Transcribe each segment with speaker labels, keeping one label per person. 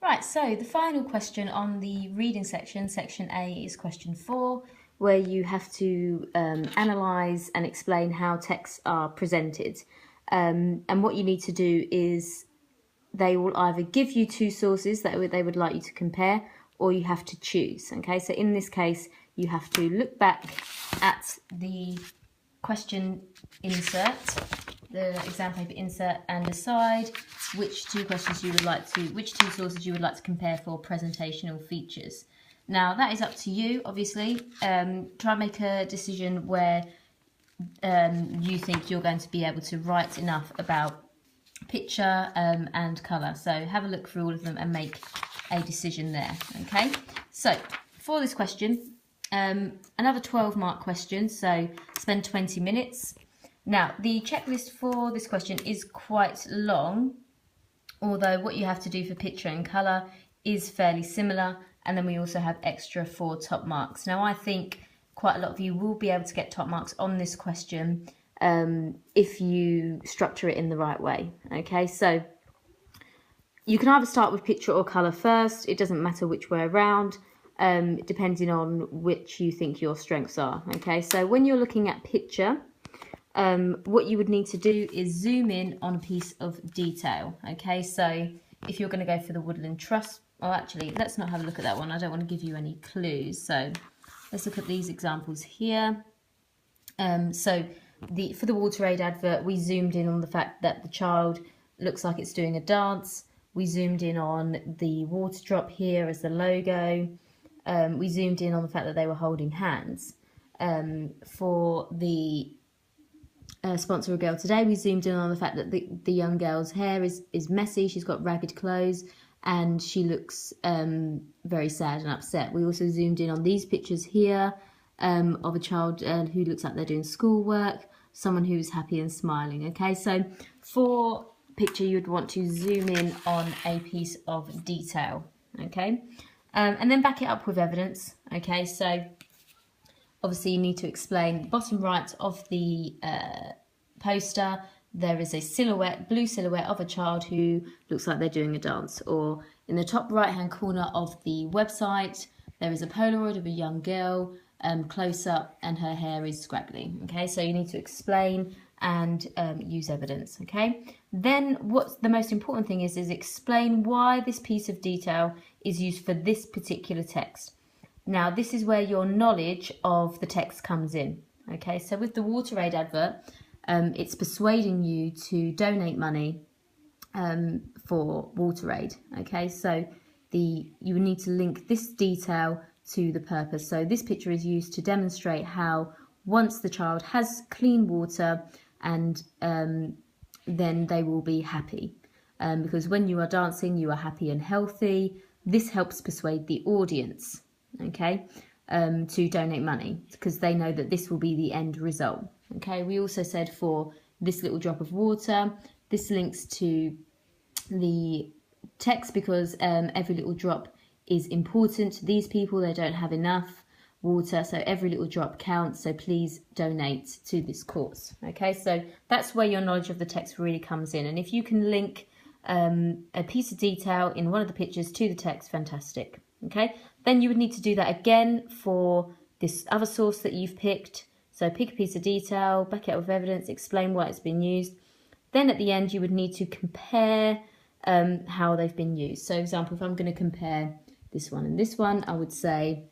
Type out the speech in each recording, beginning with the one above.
Speaker 1: Right, so the final question on the reading section, section A, is question 4, where you have to analyse and explain how texts are presented. And what you need to do is they will either give you two sources that they would like you to compare, or you have to choose. Okay, so in this case, you have to look back at the question insert, the exam paper insert, and decide which two sources you would like to compare for presentational features. Now that is up to you, obviously. Try and make a decision where you think you're going to be able to write enough about picture and colour. So have a look through all of them and make a decision there. Okay, so for this question, another 12-mark question, so spend 20 minutes. Now, the checklist for this question is quite long, although what you have to do for picture and colour is fairly similar, and then we also have extra for top marks. Now, I think quite a lot of you will be able to get top marks on this question if you structure it in the right way. Okay, so you can either start with picture or colour first. It doesn't matter which way around, depending on which you think your strengths are. Okay, so when you're looking at picture, what you would need to do is zoom in on a piece of detail. Okay, so if you're going to go for the Woodland Trust, well, actually, let's not have a look at that one. I don't want to give you any clues. So let's look at these examples here. So for the WaterAid advert, we zoomed in on the fact that the child looks like it's doing a dance. We zoomed in on the water drop here as the logo. We zoomed in on the fact that they were holding hands. For the sponsor a girl today, we zoomed in on the fact that the young girl's hair is messy. She's got ragged clothes and she looks very sad and upset. We also zoomed in on these pictures here of a child who looks like they're doing schoolwork, someone who's happy and smiling. Okay, so for picture, you'd want to zoom in on a piece of detail. Okay, and then back it up with evidence. Okay, so obviously you need to explain the bottom right of the poster. There is a silhouette, blue silhouette of a child who looks like they're doing a dance. Or in the top right hand corner of the website, there is a Polaroid of a young girl close up and her hair is scraggly. Okay, so you need to explain and use evidence. Okay, then what's the most important thing is explain why this piece of detail is used for this particular text. Now, this is where your knowledge of the text comes in. Okay, so with the WaterAid advert, it's persuading you to donate money for WaterAid. Okay, so you need to link this detail to the purpose. So this picture is used to demonstrate how once the child has clean water, and then they will be happy. Because when you are dancing, you are happy and healthy. This helps persuade the audience, okay, to donate money, because they know that this will be the end result. Okay, we also said for this little drop of water, this links to the text because every little drop is important to these people. They don't have enough water, so every little drop counts, so please donate to this cause. Okay, so that's where your knowledge of the text really comes in, and if you can link a piece of detail in one of the pictures to the text, fantastic. Okay, then you would need to do that again for this other source that you've picked. So pick a piece of detail, back it up with evidence, explain why it's been used. Then at the end you would need to compare how they've been used. So for example, if I'm going to compare this one and this one, I would say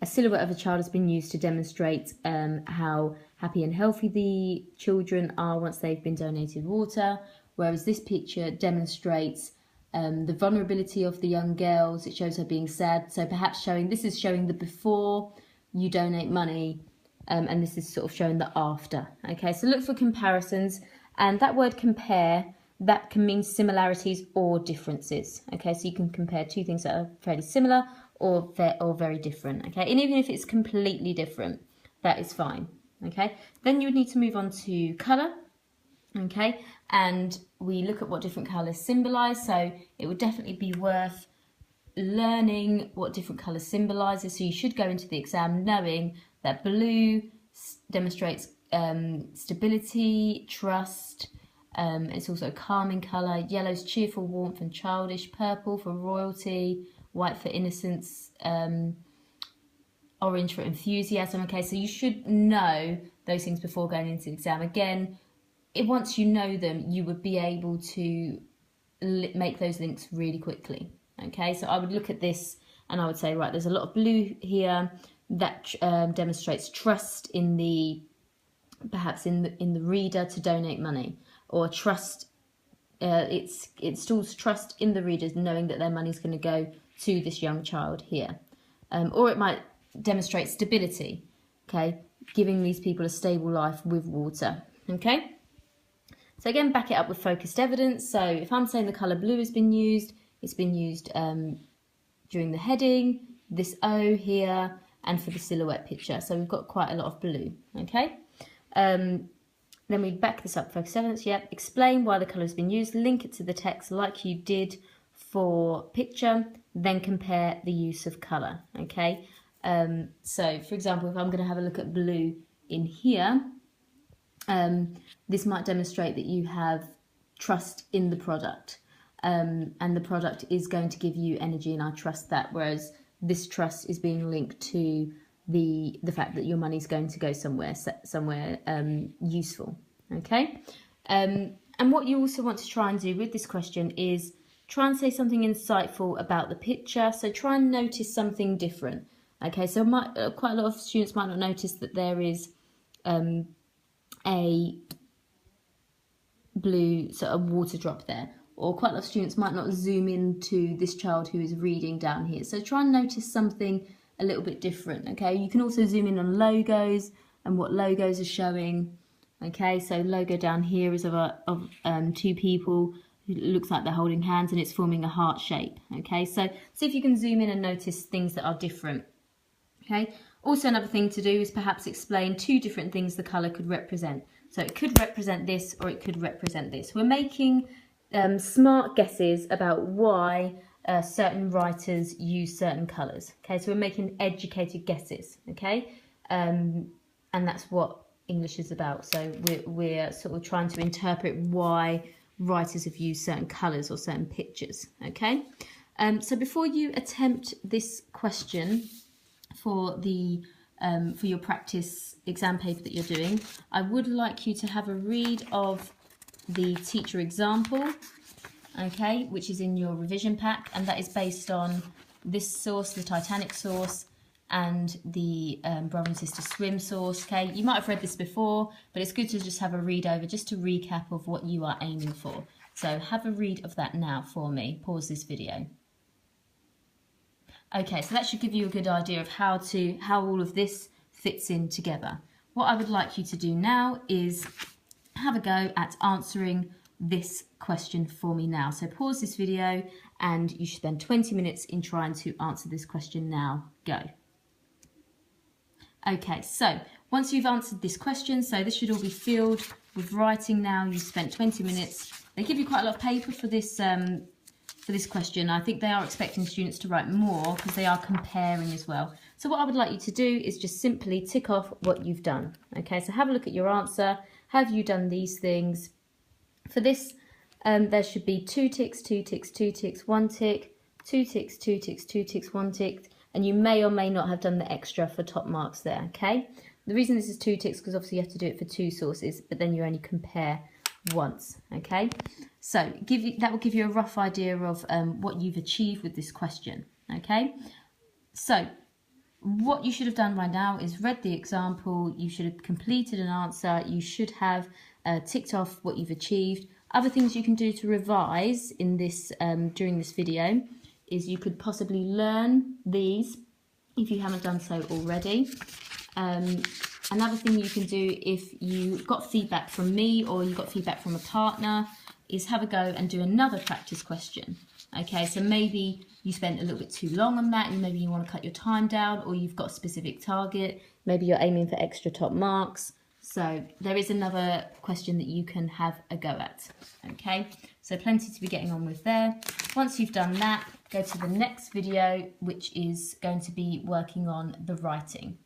Speaker 1: a silhouette of a child has been used to demonstrate how happy and healthy the children are once they've been donated water, whereas this picture demonstrates the vulnerability of the young girls. It shows her being sad, so perhaps this is showing the before you donate money, and this is sort of showing the after. Okay, so look for comparisons, and that word compare, that can mean similarities or differences. Okay, so you can compare two things that are fairly similar or very different. Okay, and even if it's completely different, that is fine. Okay, then you would need to move on to colour. Okay, and we look at what different colours symbolise, so it would definitely be worth learning what different colours symbolises. So you should go into the exam knowing that blue demonstrates stability, trust, It's also a calming colour. Yellow's cheerful, warmth and childish. Purple for royalty. White for innocence. Orange for enthusiasm. Okay, so you should know those things before going into the exam. Again, once you know them, you would be able to make those links really quickly. Okay, so I would look at this and I would say, right, there's a lot of blue here that demonstrates trust in the, perhaps in the reader to donate money, or trust. It installs trust in the readers, knowing that their money is going to go to this young child here, or it might demonstrate stability. Okay, giving these people a stable life with water. Okay. So again, back it up with focused evidence. So if I'm saying the colour blue has been used, it's been used during the heading, this O here, and for the silhouette picture. So we've got quite a lot of blue, okay? Then we back this up, focused evidence, yep. Explain why the colour has been used, link it to the text like you did for picture, then compare the use of colour, okay? So for example, if I'm going to have a look at blue in here, this might demonstrate that you have trust in the product, and the product is going to give you energy, and I trust that, whereas this trust is being linked to the fact that your money is going to go somewhere useful. Okay, and what you also want to try and do with this question is try and say something insightful about the picture. So try and notice something different. Okay, so quite a lot of students might not notice that there is a blue, so a water drop there, or quite a lot of students might not zoom into this child who is reading down here. So try and notice something a little bit different. Okay, you can also zoom in on logos and what logos are showing. Okay, so logo down here is of two people. It looks like they're holding hands and it's forming a heart shape. Okay, so see if you can zoom in and notice things that are different. Okay, also another thing to do is perhaps explain two different things the colour could represent. So it could represent this or it could represent this. We're making smart guesses about why certain writers use certain colours. Okay, so we're making educated guesses. Okay, and that's what English is about. So we're sort of trying to interpret why writers have used certain colours or certain pictures. Okay, so before you attempt this question for your practice exam paper that you're doing, I would like you to have a read of the teacher example, okay, which is in your revision pack, and that is based on this source, the Titanic source, and the Brother and Sister Swim source. Okay, you might have read this before, but it's good to just have a read over, just to recap of what you are aiming for. So have a read of that now for me. Pause this video. Okay, so that should give you a good idea of how all of this fits in together. What I would like you to do now is have a go at answering this question for me now. So pause this video and you should spend 20 minutes in trying to answer this question now. Go. Okay, so once you've answered this question, so this should all be filled with writing now. You spent 20 minutes. They give you quite a lot of paper for this question. I think they are expecting students to write more because they are comparing as well. So what I would like you to do is just simply tick off what you've done. Okay, so have a look at your answer. Have you done these things? For this, there should be 2 ticks, 2 ticks, 2 ticks, 1 tick, 2 ticks, 2 ticks, 2 ticks, 1 tick, and you may or may not have done the extra for top marks there, okay? The reason this is 2 ticks because obviously you have to do it for 2 sources, but then you only compare once, okay? So that will give you a rough idea of what you've achieved with this question, okay? So what you should have done by now is read the example, you should have completed an answer, you should have ticked off what you've achieved. Other things you can do to revise in this during this video is you could possibly learn these if you haven't done so already. Another thing you can do if you got feedback from me or you got feedback from a partner is have a go and do another practice question. Okay, so maybe you spent a little bit too long on that and maybe you want to cut your time down, or you've got a specific target. Maybe you're aiming for extra top marks. So there is another question that you can have a go at. Okay, so plenty to be getting on with there. Once you've done that, go to the next video, which is going to be working on the writing.